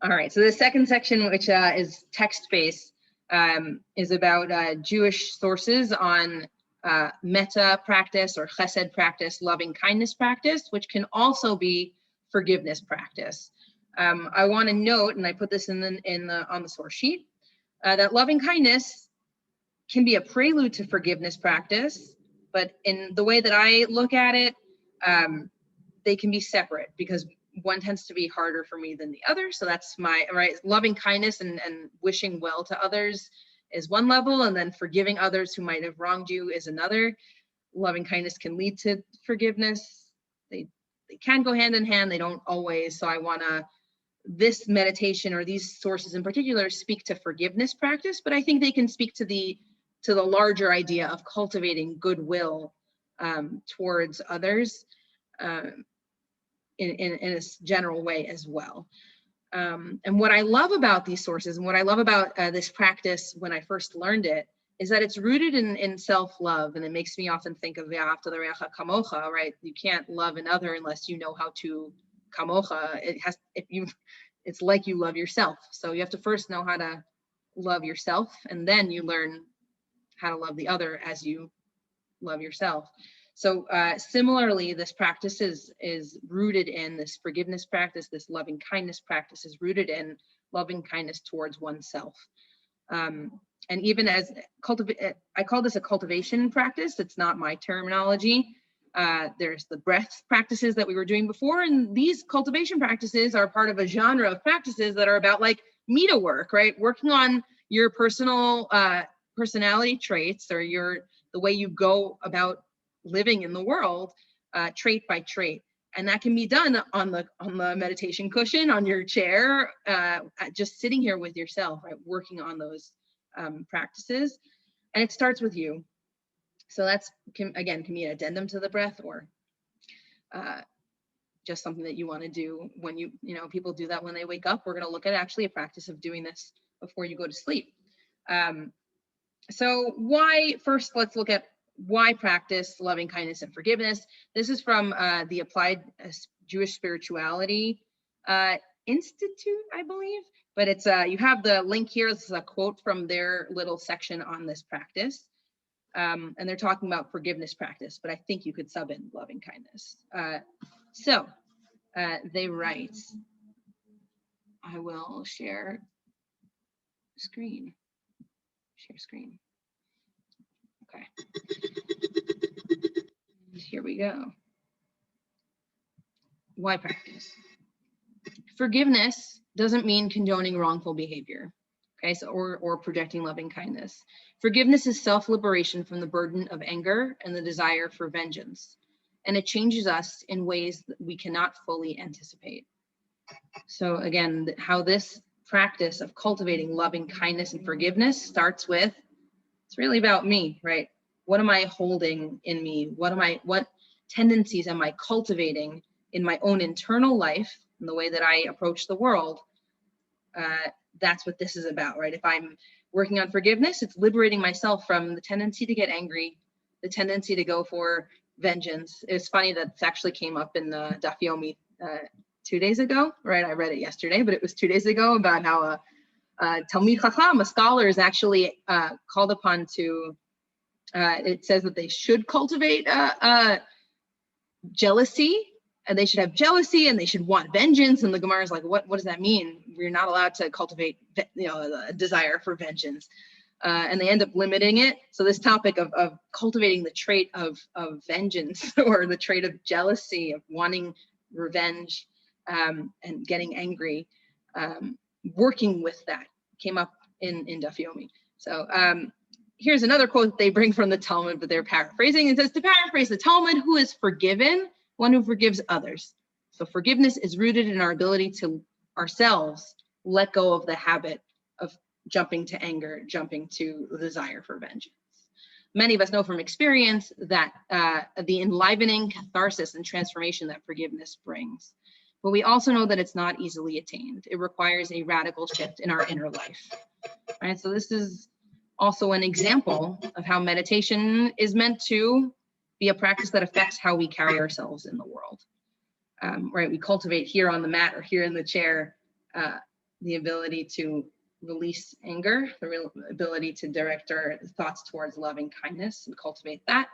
All right, so the second section, which is text-based, is about Jewish sources on metta practice or chesed practice, loving kindness practice, which can also be forgiveness practice. I want to note, and I put this on the source sheet, that loving kindness can be a prelude to forgiveness practice, but in the way that I look at it, they can be separate because one tends to be harder for me than the other. So that's my, right, loving kindness and wishing well to others is one level, and then forgiving others who might have wronged you is another. Loving kindness can lead to forgiveness. They can go hand in hand, they don't always. So I wanna, this meditation or these sources in particular speak to forgiveness practice, but I think they can speak to the larger idea of cultivating goodwill towards others in a general way as well. And what I love about these sources and what I love about this practice when I first learned it is that it's rooted in self-love, and it makes me often think of Ve'ahavta l'reacha kamocha, right? You can't love another unless you know how to kamocha. It's like you love yourself. So you have to first know how to love yourself, and then you learn how to love the other as you love yourself. So similarly, this practice is rooted in this forgiveness practice, this loving kindness practice is rooted in loving kindness towards oneself. And even as I call this a cultivation practice. It's not my terminology. There's the breath practices that we were doing before, and these cultivation practices are part of a genre of practices that are about like metta work, right? Working on your personal personality traits, or the way you go about living in the world, trait by trait. And that can be done on the meditation cushion, on your chair, just sitting here with yourself, right? Working on those practices. And it starts with you. So that's, can be an addendum to the breath, or just something that you want to do when you know, people do that when they wake up. We're going to look at actually a practice of doing this before you go to sleep. So first, let's look at why practice loving kindness and forgiveness. This is from the Applied Jewish Spirituality Institute, I believe, but it's you have the link here. This is a quote from their little section on this practice. And they're talking about forgiveness practice, but I think you could sub in loving kindness. So they write, I will share screen. Share screen. Okay. Here we go. Why practice? Forgiveness doesn't mean condoning wrongful behavior, okay? So, or projecting loving kindness. Forgiveness is self-liberation from the burden of anger and the desire for vengeance, and it changes us in ways that we cannot fully anticipate. So again, how this practice of cultivating loving kindness and forgiveness starts with, it's really about me, right? What am I holding in me? What tendencies am I cultivating in my own internal life and the way that I approach the world? That's what this is about, right? If I'm working on forgiveness, it's liberating myself from the tendency to get angry, the tendency to go for vengeance. It's funny that it actually came up in the Daf Yomi 2 days ago, right? I read it yesterday, but it was 2 days ago, about how Talmid Chacham, a scholar, is actually called upon to, it says that they should cultivate jealousy, and they should have jealousy, and they should want vengeance. And the Gemara is like, what does that mean? We're not allowed to cultivate, a desire for vengeance. And they end up limiting it. So this topic of cultivating the trait of vengeance, or the trait of jealousy, of wanting revenge, and getting angry, working with that, came up in Daf Yomi. So here's another quote they bring from the Talmud, but they're paraphrasing. It says, to paraphrase the Talmud, who is forgiven? One who forgives others. So forgiveness is rooted in our ability to ourselves let go of the habit of jumping to anger, jumping to the desire for vengeance. Many of us know from experience that the enlivening catharsis and transformation that forgiveness brings. But we also know that it's not easily attained. It requires a radical shift in our inner life. Right? So this is also an example of how meditation is meant to be a practice that affects how we carry ourselves in the world. Right? We cultivate here on the mat or here in the chair the ability to release anger, the real ability to direct our thoughts towards loving kindness and cultivate that.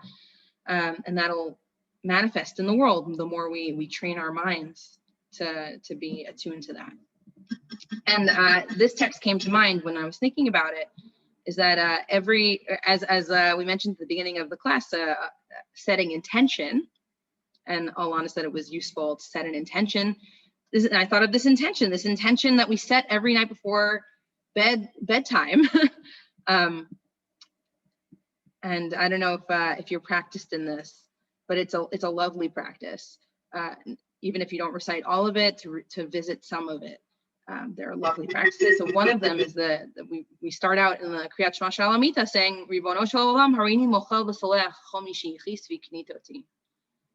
And that'll manifest in the world the more we train our minds to be attuned to that. And this text came to mind when I was thinking about it, is that as we mentioned at the beginning of the class, setting intention, and Alana said it was useful to set an intention. I thought of this intention that we set every night before bedtime. And I don't know if you're practiced in this, but it's a lovely practice. Even if you don't recite all of it, to visit some of it. There are lovely practices. So one of them is that we start out in the Kriyat Shema Shel Amita saying, Ribono Shel Olam, Harini Mochel V'Solech Chol Mi Sheyichis V'Knit Oti.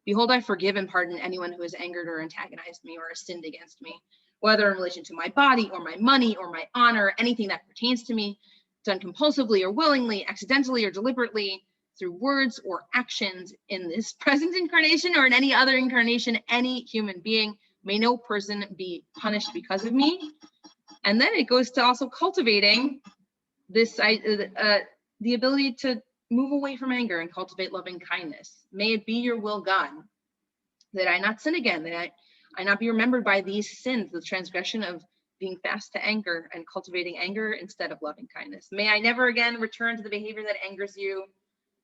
Behold, I forgive and pardon anyone who has angered or antagonized me or has sinned against me, whether in relation to my body or my money or my honor, anything that pertains to me, done compulsively or willingly, accidentally or deliberately, through words or actions in this present incarnation or in any other incarnation, any human being. May no person be punished because of me. And then it goes to also cultivating this, the ability to move away from anger and cultivate loving kindness. May it be your will, God, that I not sin again, that I not be remembered by these sins, the transgression of being fast to anger and cultivating anger instead of loving kindness. May I never again return to the behavior that angers you,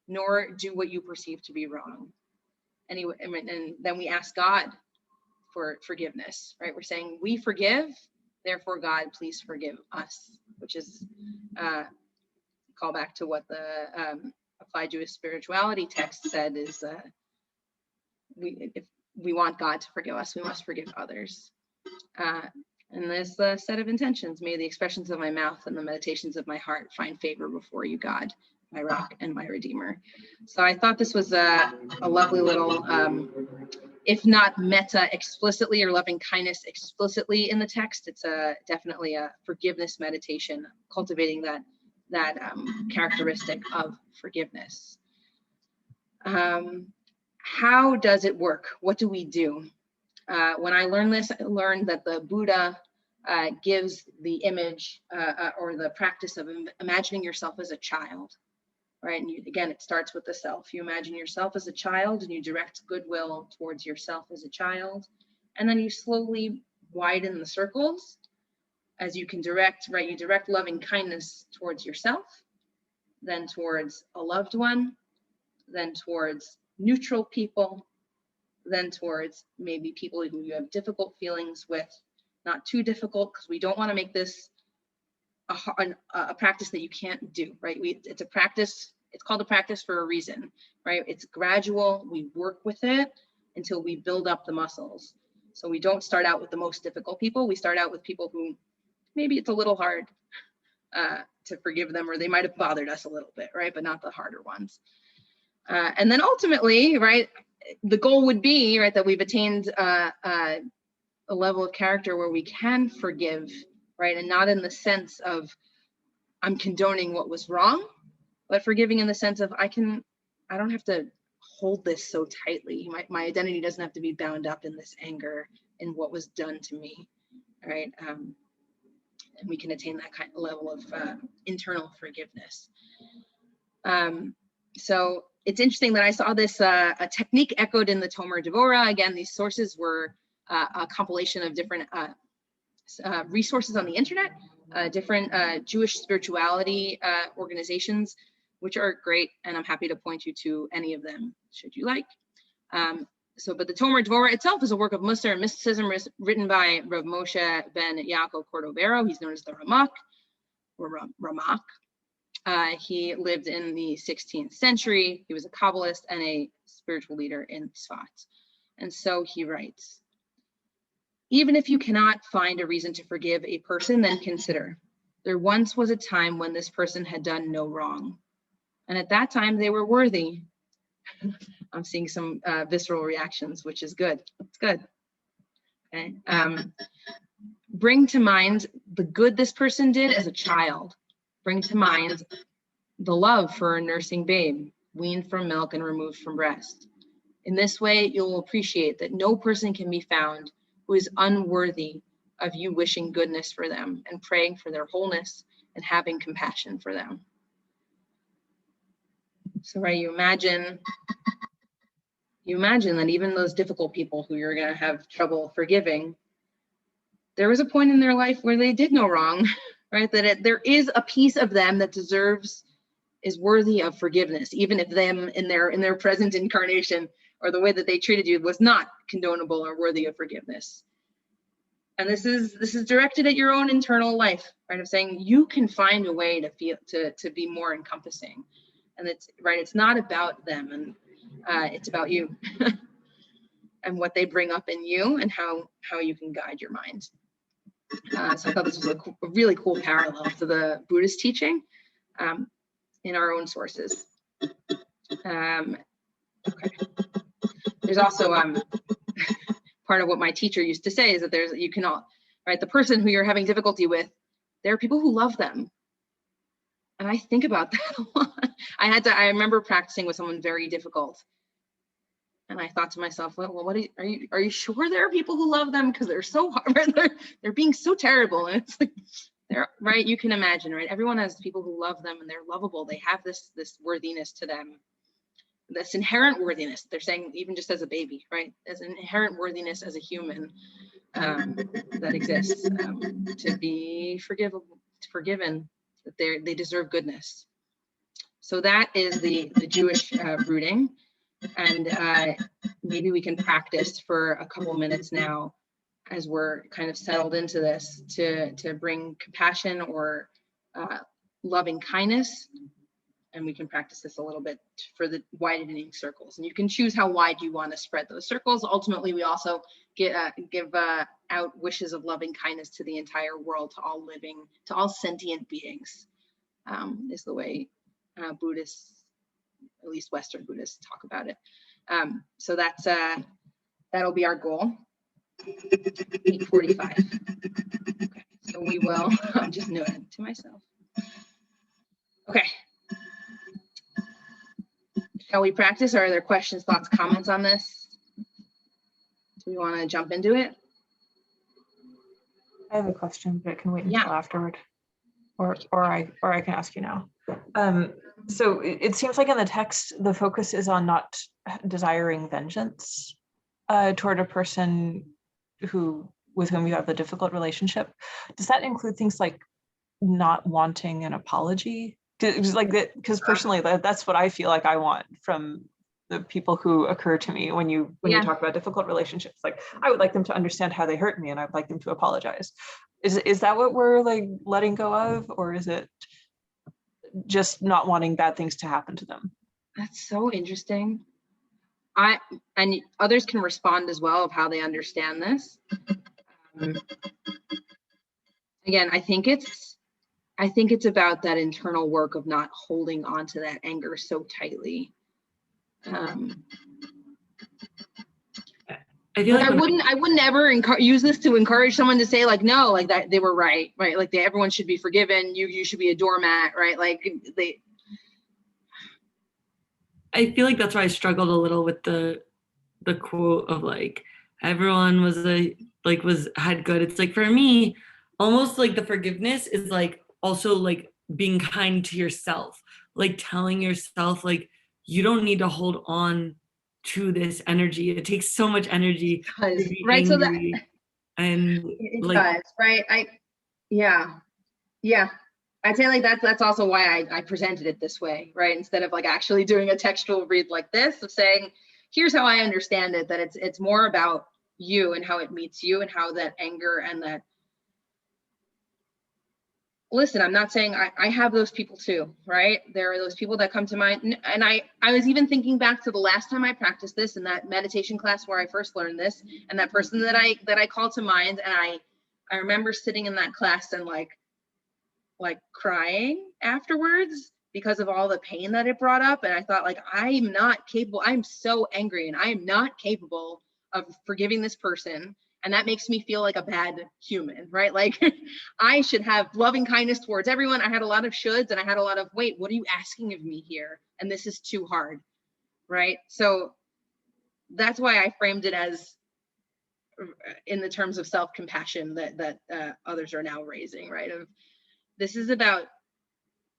nor do what you perceive to be wrong. Anyway, and then we ask God for forgiveness, right? We're saying we forgive, therefore God, please forgive us, which is a callback to what the Applied Jewish Spirituality text said is if we want God to forgive us, we must forgive others. And there's the set of intentions. May the expressions of my mouth and the meditations of my heart find favor before you, God, my rock and my redeemer. So I thought this was a lovely little, if not meta explicitly or loving kindness explicitly in the text, it's definitely a forgiveness meditation, cultivating that characteristic of forgiveness. How does it work? What do we do? When I learned this, I learned that the Buddha gives the image or the practice of imagining yourself as a child, right? And again, it starts with the self. You imagine yourself as a child and you direct goodwill towards yourself as a child. And then you slowly widen the circles as you can direct, right? You direct loving kindness towards yourself, then towards a loved one, then towards neutral people, then towards maybe people who you have difficult feelings with, not too difficult, because we don't want to make this a practice that you can't do, right? It's a practice, it's called a practice for a reason, right? It's gradual, we work with it until we build up the muscles. So we don't start out with the most difficult people, we start out with people who maybe it's a little hard to forgive them, or they might have bothered us a little bit, right? But not the harder ones. And then ultimately, right, the goal would be, right, that we've attained a level of character where we can forgive, right, and not in the sense of I'm condoning what was wrong, but forgiving in the sense of I don't have to hold this so tightly. My identity doesn't have to be bound up in this anger and what was done to me, right? And we can attain that kind of level of internal forgiveness. So it's interesting that I saw this a technique echoed in the Tomer Devorah. Again, these sources were a compilation of different resources on the internet, different Jewish spirituality organizations, which are great, and I'm happy to point you to any of them, should you like. But the Tomer Devorah itself is a work of Musar and mysticism written by Rav Moshe ben Yaakov Cordovero. He's known as the Ramak, or Ramak. He lived in the 16th century. He was a Kabbalist and a spiritual leader in Tzfat. And so he writes, even if you cannot find a reason to forgive a person, then consider, there once was a time when this person had done no wrong. And at that time, they were worthy. I'm seeing some visceral reactions, which is good. It's good. Okay. Bring to mind the good this person did as a child. Bring to mind the love for a nursing babe, weaned from milk and removed from breast. In this way, you'll appreciate that no person can be found who is unworthy of you wishing goodness for them and praying for their wholeness and having compassion for them. So, right, you imagine that even those difficult people who you're going to have trouble forgiving, there was a point in their life where they did no wrong, right? That there is a piece of them that is worthy of forgiveness, even if them in their present incarnation or the way that they treated you was not condonable or worthy of forgiveness. And this is directed at your own internal life, right? Of saying you can find a way to feel to be more encompassing, and it's not about them, and it's about you and what they bring up in you and how you can guide your mind. So I thought this was a really cool parallel to the Buddhist teaching in our own sources. Okay. There's also part of what my teacher used to say is that the person who you're having difficulty with, there are people who love them. And I think about that a lot. I remember practicing with someone very difficult. And I thought to myself, well, are you sure there are people who love them? Because they're so hard, they're being so terrible. And it's like, right, you can imagine, right? Everyone has people who love them and they're lovable. They have this worthiness to them. This inherent worthiness, they're saying, even just as a baby, right? As an inherent worthiness as a human that exists to be forgiven, that they deserve goodness. So that is the Jewish rooting. And maybe we can practice for a couple minutes now as we're kind of settled into this to bring compassion or loving kindness. And we can practice this a little bit for the widening circles. And you can choose how wide you want to spread those circles. Ultimately, we also give out wishes of loving kindness to the entire world, to all sentient beings, is the way Buddhists, at least Western Buddhists, talk about it. So that'll be our goal. 8:45. Okay, so we will. I'm just noting to myself. Okay. Shall we practice, or are there questions, thoughts, comments on this? Do we want to jump into it? I have a question, but it can wait until afterward, or I can ask you now. So it seems like in the text, the focus is on not desiring vengeance toward a person with whom you have a difficult relationship. Does that include things like not wanting an apology? Because personally, that's what I feel like I want from the people who occur to me when you talk about difficult relationships. Like, I would like them to understand how they hurt me, and I'd like them to apologize. Is that what we're like letting go of, or is it just not wanting bad things to happen to them? That's so interesting. And others can respond as well of how they understand this. Again, I think it's about that internal work of not holding on to that anger so tightly. I feel like I wouldn't ever use this to encourage someone to say like, no, like that they were right? Like everyone should be forgiven. You should be a doormat, right? Like I feel like that's why I struggled a little with the quote of like everyone had good. It's like, for me, almost like the forgiveness is like also like being kind to yourself, like telling yourself like you don't need to hold on to this energy. It takes so much energy to be right angry. So that and it like does, right? I'd say like that's also why I presented it this way, right? Instead of like actually doing a textual read like this, of saying, here's how I understand it, that it's more about you and how it meets you and how that anger and that, listen, I'm not saying I have those people too, right? There are those people that come to mind. And I was even thinking back to the last time I practiced this in that meditation class where I first learned this, and that person that I called to mind. And I remember sitting in that class and like crying afterwards because of all the pain that it brought up. And I thought like, I'm not capable. I'm so angry and I am not capable of forgiving this person. And that makes me feel like a bad human, right? Like I should have loving kindness towards everyone. I had a lot of shoulds and I had a lot of, wait, what are you asking of me here? And this is too hard, right? So that's why I framed it as in the terms of self-compassion that others are now raising, right? This is about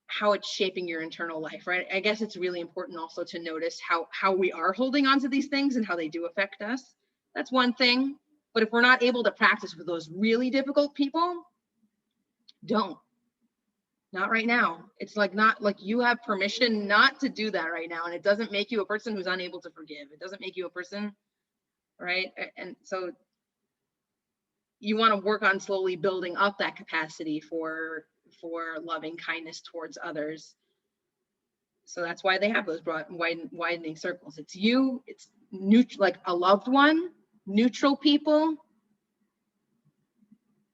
how it's shaping your internal life, right? I guess it's really important also to notice how we are holding on to these things and how they do affect us. That's one thing. But if we're not able to practice with those really difficult people, not right now. It's like, not like you have permission not to do that right now. And it doesn't make you a person who's unable to forgive. It doesn't make you a person, right? And so you want to work on slowly building up that capacity for loving kindness towards others. So that's why they have those broad, widening circles. It's you, it's neutral, like a loved one, neutral people.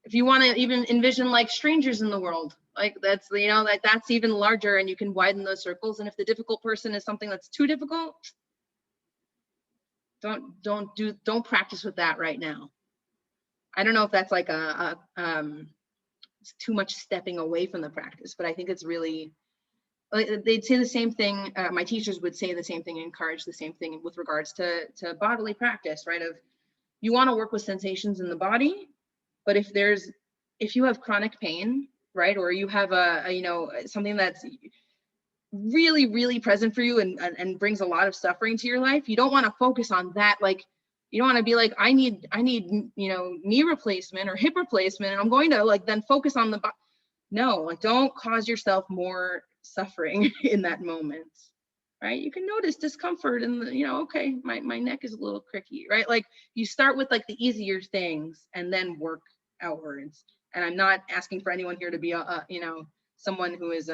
If you want to even envision like strangers in the world, like that's, you know, like that's even larger, and you can widen those circles. And if the difficult person is something that's too difficult, don't practice with that right now. I don't know if that's like it's too much stepping away from the practice, but I think it's really, like, they'd say the same thing. My teachers would say the same thing, encourage the same thing with regards to bodily practice, right? Of you want to work with sensations in the body, but if you have chronic pain, right, or you have a you know, something that's really, really present for you and brings a lot of suffering to your life, you don't want to focus on that. Like, you don't want to be like, I need, you know, knee replacement or hip replacement, and I'm going to like then focus on the body. No, like, don't cause yourself more suffering in that moment, right? You can notice discomfort and, you know, okay, my neck is a little cricky, right? Like, you start with like the easier things and then work outwards. And I'm not asking for anyone here to be you know, someone who is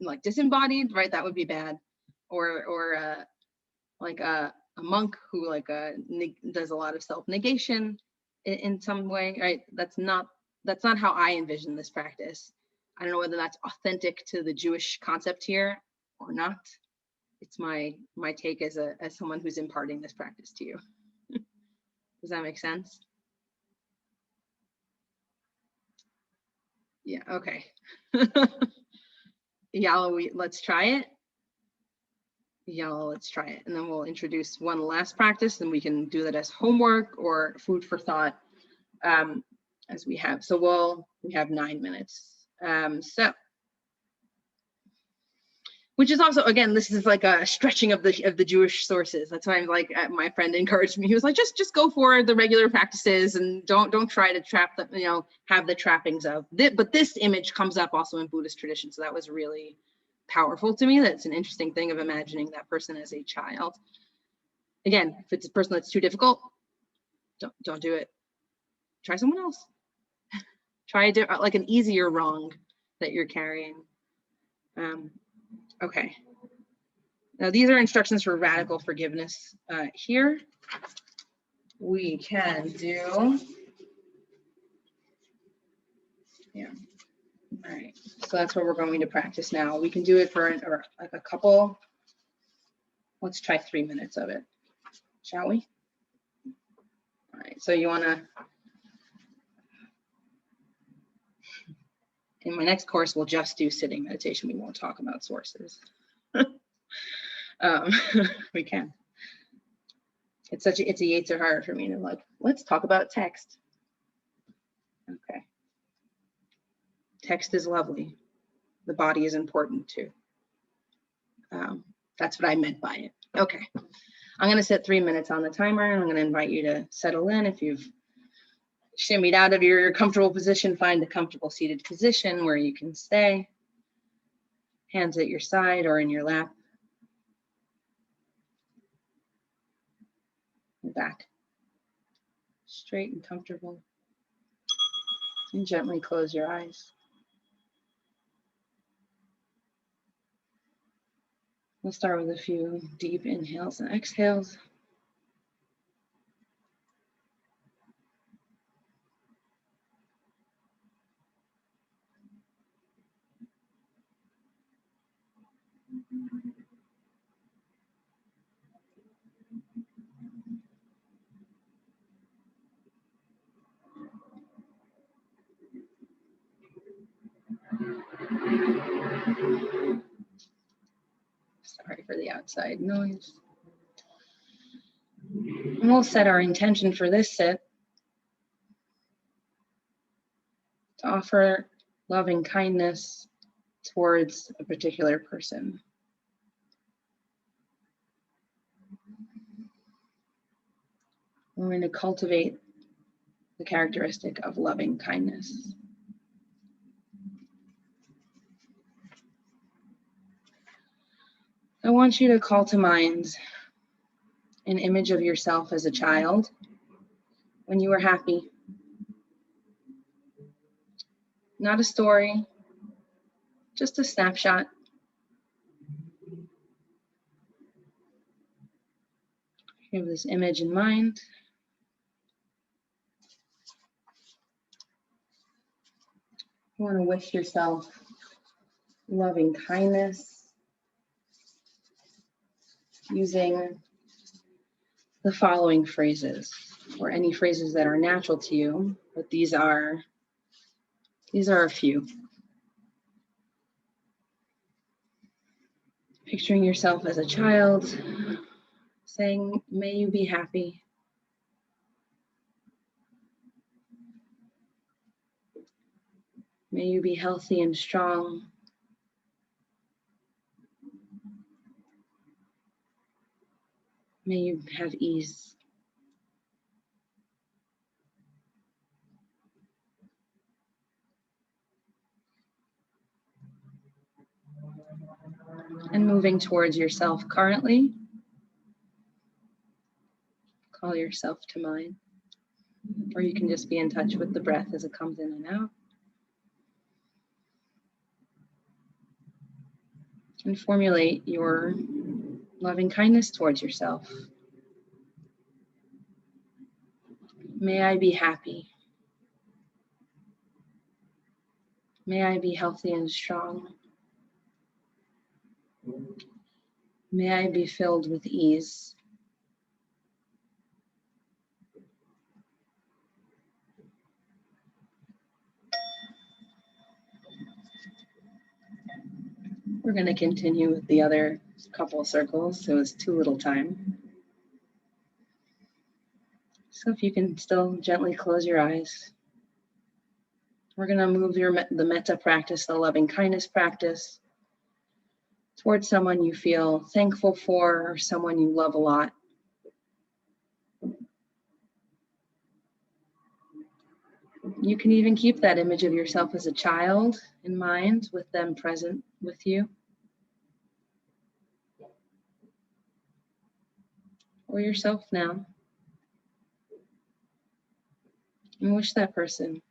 like disembodied, right? That would be bad. Or like a monk who like does a lot of self-negation in some way, right? That's not how I envision this practice. I don't know whether that's authentic to the Jewish concept here or not. It's my take as someone who's imparting this practice to you. Does that make sense? Yeah, okay. Yalla, let's try it. Yalla, let's try it. And then we'll introduce one last practice, and we can do that as homework or food for thought, as we have. So we have 9 minutes. Which is also, again, this is like a stretching of the Jewish sources. That's why I'm like, my friend encouraged me. He was like, just go for the regular practices and don't try to trap them, you know, have the trappings of this. But this image comes up also in Buddhist tradition. So that was really powerful to me. That's an interesting thing of imagining that person as a child. Again, if it's a person that's too difficult, don't do it. Try someone else. Try like an easier wrong that you're carrying. Okay. Now these are instructions for radical forgiveness. Here we can do, yeah. All right. So that's what we're going to practice now. We can do it for like a couple. Let's try 3 minutes of it, shall we? All right. So you want to, in my next course, we'll just do sitting meditation. We won't talk about sources. We can. It's a Yetzer Hara for me to like, let's talk about text. Okay. Text is lovely. The body is important too. That's what I meant by it. Okay. I'm going to set 3 minutes on the timer, and I'm going to invite you to settle in. If you've shimmied out of your comfortable position, find a comfortable seated position where you can stay. Hands at your side or in your lap. Back straight and comfortable. And gently close your eyes. We'll start with a few deep inhales and exhales. Sorry for the outside noise. And we'll set our intention for this sit to offer loving kindness towards a particular person. We're going to cultivate the characteristic of loving kindness. I want you to call to mind an image of yourself as a child when you were happy. Not a story, just a snapshot. You have this image in mind. You want to wish yourself loving kindness using the following phrases, or any phrases that are natural to you, but these are a few. Picturing yourself as a child, saying, "May you be happy. May you be healthy and strong. May you have ease." And moving towards yourself currently, call yourself to mind, or you can just be in touch with the breath as it comes in and out. And formulate your loving kindness towards yourself. May I be happy. May I be healthy and strong. May I be filled with ease. We're going to continue with the other couple of circles, so it's too little time. So if you can still gently close your eyes, we're going to move the metta practice, the loving kindness practice, towards someone you feel thankful for or someone you love a lot. You can even keep that image of yourself as a child in mind, with them present with you. Or yourself now. And wish that person,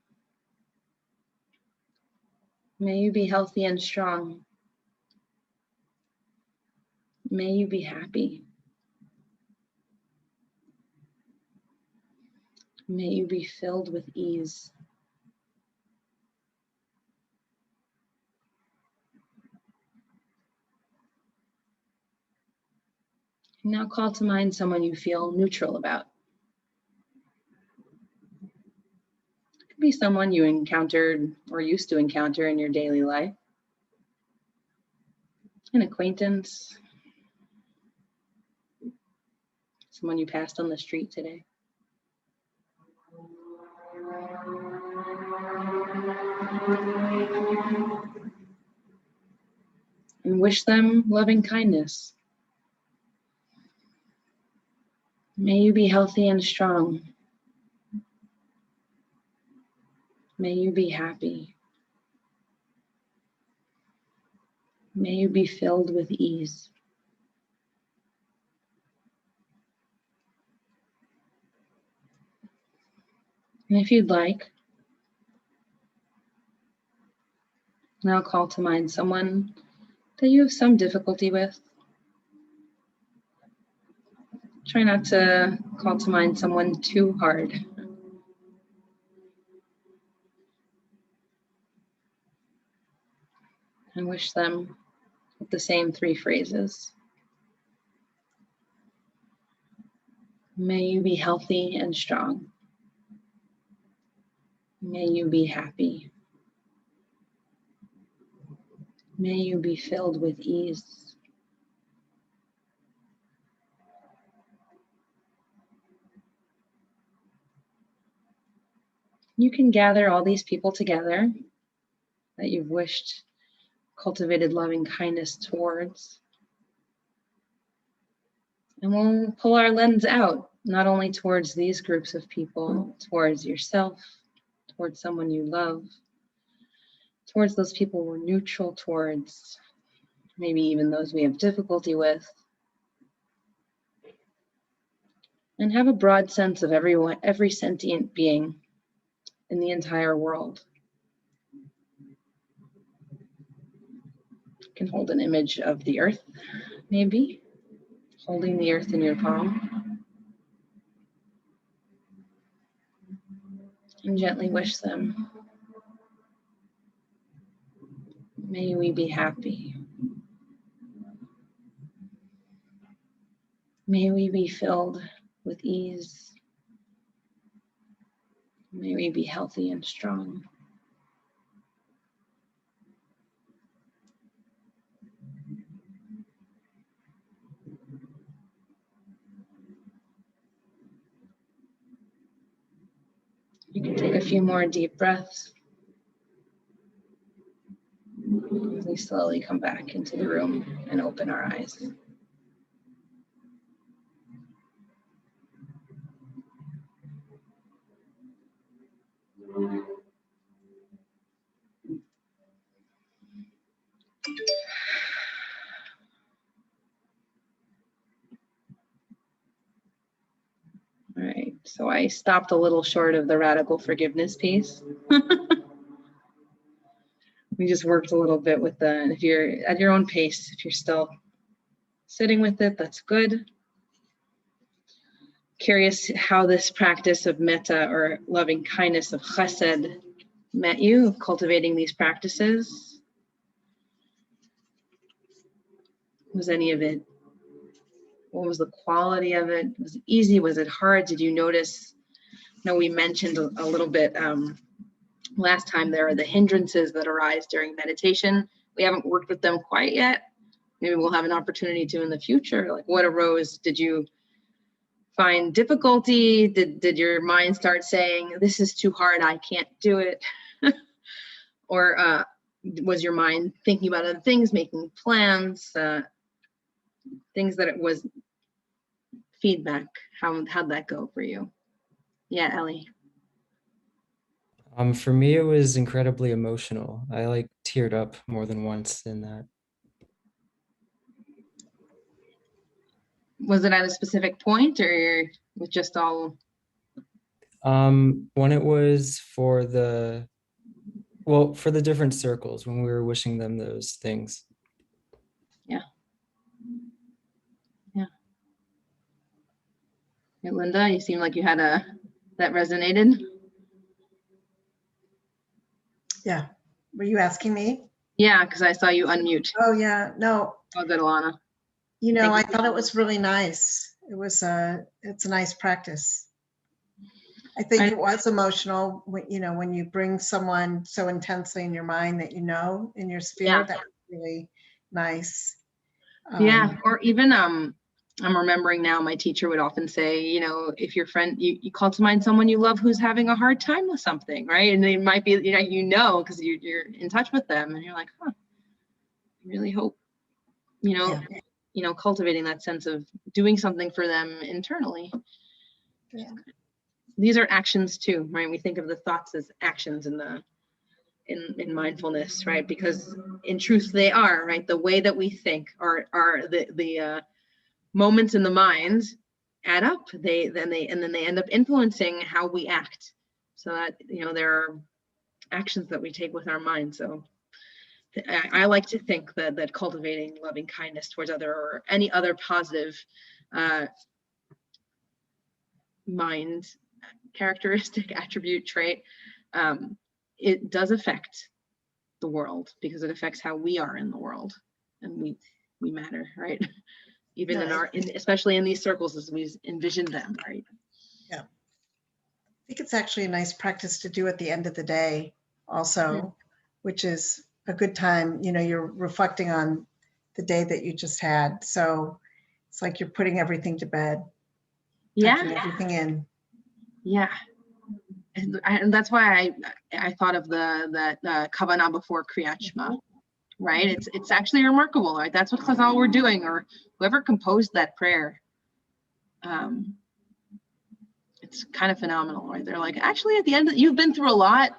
may you be healthy and strong. May you be happy. May you be filled with ease. Now call to mind someone you feel neutral about. It could be someone you encountered or used to encounter in your daily life. An acquaintance. Someone you passed on the street today. And wish them loving kindness. May you be healthy and strong. May you be happy. May you be filled with ease. And if you'd like, now call to mind someone that you have some difficulty with. Try not to call to mind someone too hard. And wish them with the same 3 phrases. May you be healthy and strong. May you be happy. May you be filled with ease. You can gather all these people together that you've wished, cultivated loving kindness towards. And we'll pull our lens out, not only towards these groups of people, towards yourself, towards someone you love, towards those people we're neutral towards, maybe even those we have difficulty with. And have a broad sense of everyone, every sentient being in the entire world. You can hold an image of the earth, maybe, holding the earth in your palm. And gently wish them, may we be happy. May we be filled with ease. May we be healthy and strong. You can take a few more deep breaths. We slowly come back into the room and open our eyes. All right, so I stopped a little short of the radical forgiveness piece. We just worked a little bit with the, if you're at your own pace, if you're still sitting with it, that's good. Curious how this practice of metta, or loving kindness, of chesed, met you, cultivating these practices. Was any of it, what was the quality of it? Was it easy? Was it hard? Did you notice? No, we mentioned a little bit last time, there are the hindrances that arise during meditation. We haven't worked with them quite yet. Maybe we'll have an opportunity to in the future. Like, what arose? Did you find difficulty? Did your mind start saying, this is too hard, I can't do it? Or was your mind thinking about other things, making plans, things that it was feedback? How'd that go for you? Yeah, Ellie. For me, it was incredibly emotional. I like teared up more than once in that. Was it at a specific point, or was just all? When it was for the, well, for the different circles, when we were wishing them those things. Yeah. Yeah. Hey, Linda, you seem like you had that resonated. Yeah. Were you asking me? Yeah, because I saw you unmute. Oh, yeah. No, Oh, good, Alana. you know, Thank I you. thought it was really nice. It's a nice practice. I think it was emotional when, you know, when you bring someone so intensely in your mind that you know in your sphere. Yeah. That was really nice. Yeah, or even I'm remembering now, my teacher would often say, you know, if your friend, you call to mind someone you love who's having a hard time with something, right? And they might be, you know, because you're in touch with them, and you're like, huh, I really hope, cultivating that sense of doing something for them internally. Yeah. These are actions too, right? We think of the thoughts as actions in mindfulness, right? Because in truth they are, right? The way that we think are the moments in the mind add up. Then they end up influencing how we act. So that, there are actions that we take with our mind. So I like to think that cultivating loving kindness towards other, or any other positive mind characteristic, attribute, trait, it does affect the world, because it affects how we are in the world, and we matter, right? Even especially in these circles as we envision them, right? Yeah. I think it's actually a nice practice to do at the end of the day also, which is a good time. You know, you're reflecting on the day that you just had. So it's like you're putting everything to bed. Yeah. Tucking everything in. Yeah. and that's why I thought of the kavanah before Kriyat Shema, right? It's actually remarkable, right? That's what Chazal were doing, or whoever composed that prayer. It's kind of phenomenal, right? They're like, actually, at the end, you've been through a lot.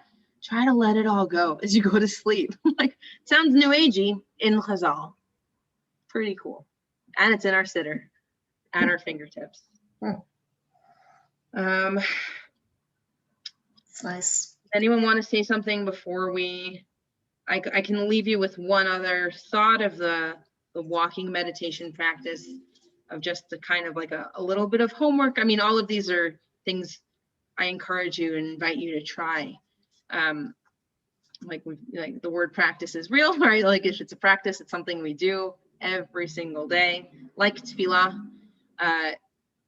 Try to let it all go as you go to sleep. Like, sounds new agey in Chazal. Pretty cool, and it's in our siddur, at our fingertips. It's nice. Anyone want to say something before I can leave you with one other thought of the walking meditation practice, of just the kind of like a little bit of homework. I mean, all of these are things I encourage you and invite you to try. Like the word practice is real, right? Like if it's a practice, it's something we do every single day. Like tefillah, I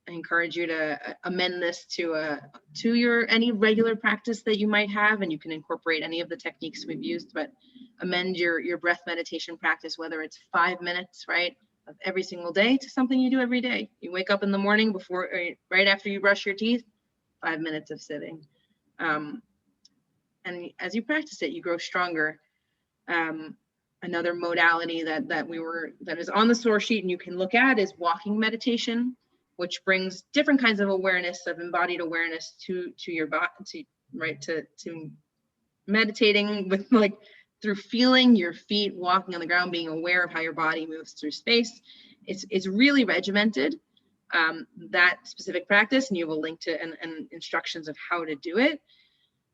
encourage you to amend this to your any regular practice that you might have, and you can incorporate any of the techniques we've used, but amend your breath meditation practice, whether it's 5 minutes, right, of every single day, to something you do every day. You wake up in the morning before, right after you brush your teeth, 5 minutes of sitting. And as you practice it, you grow stronger. Another modality that is on the source sheet and you can look at is walking meditation, which brings different kinds of awareness, of embodied awareness to your body, to meditating with, like, through feeling your feet walking on the ground, being aware of how your body moves through space. It's really regimented, that specific practice, and you have a link to and instructions of how to do it.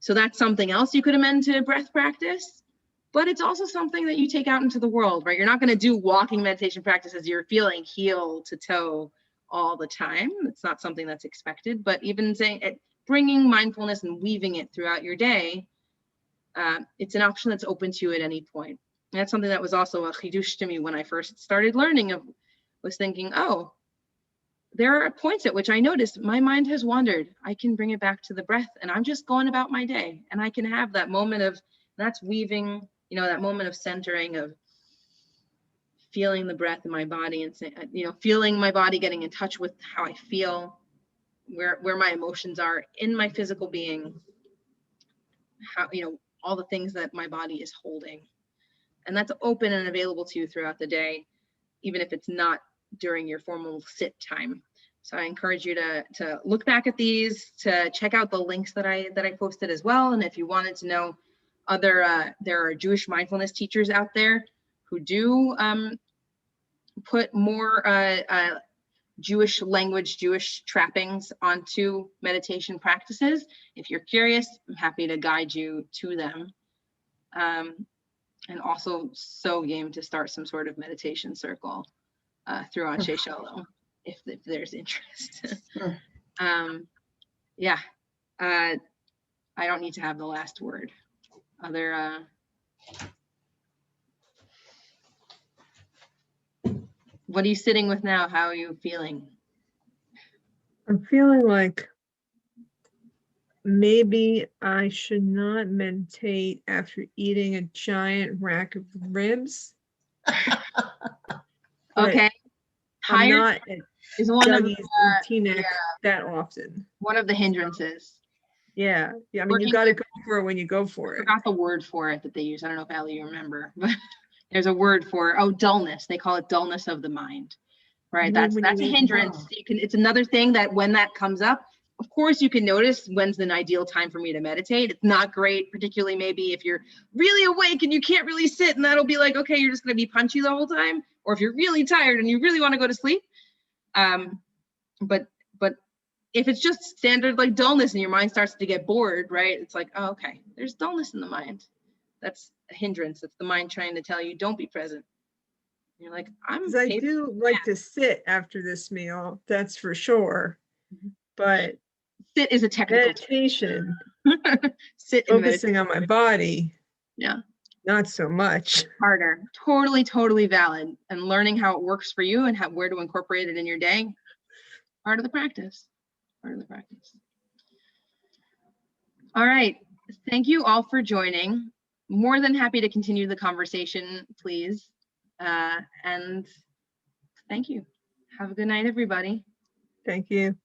So that's something else you could amend to breath practice, but it's also something that you take out into the world, right? You're not going to do walking meditation practice as you're feeling heel to toe all the time. It's not something that's expected, but even bringing mindfulness and weaving it throughout your day, it's an option that's open to you at any point. And that's something that was also a chidush to me when I first started learning. Was thinking, oh, there are points at which I noticed my mind has wandered. I can bring it back to the breath, and I'm just going about my day, and I can have that moment of, that's weaving, that moment of centering, of feeling the breath in my body, and feeling my body getting in touch with how I feel, where my emotions are in my physical being, how, all the things that my body is holding. And that's open and available to you throughout the day, even if it's not during your formal sit time. So I encourage you to look back at these, to check out the links that I posted as well. And if you wanted to know there are Jewish mindfulness teachers out there who do put more Jewish language, Jewish trappings onto meditation practices. If you're curious, I'm happy to guide you to them. And also so game to start some sort of meditation circle through Anshe Shalom, if there's interest. Yeah, I don't need to have the last word. What are you sitting with now? How are you feeling? I'm feeling like maybe I should not meditate after eating a giant rack of ribs. Okay. I'm not is one of Teaneck that often. One of the hindrances. Yeah. I mean, you got to go for it when you go for it. I forgot the word for it that they use. I don't know if Allie, you remember, but there's a word for dullness. They call it dullness of the mind, right? That's a hindrance. It's another thing that when that comes up, of course you can notice when's an ideal time for me to meditate. It's not great, particularly maybe if you're really awake and you can't really sit, and that'll be like, okay, you're just going to be punchy the whole time. Or if you're really tired and you really want to go to sleep. But if it's just standard like dullness and your mind starts to get bored, right? It's like, oh, okay, there's dullness in the mind. That's a hindrance. It's the mind trying to tell you, don't be present. And you're like, I do like to sit after this meal, that's for sure. But sit is a technical meditation. Sit focusing on my body. Yeah. Not so much. Harder. Totally valid. And learning how it works for you and where to incorporate it in your day. Part of the practice. All right. Thank you all for joining. More than happy to continue the conversation, please. And thank you. Have a good night, everybody. Thank you.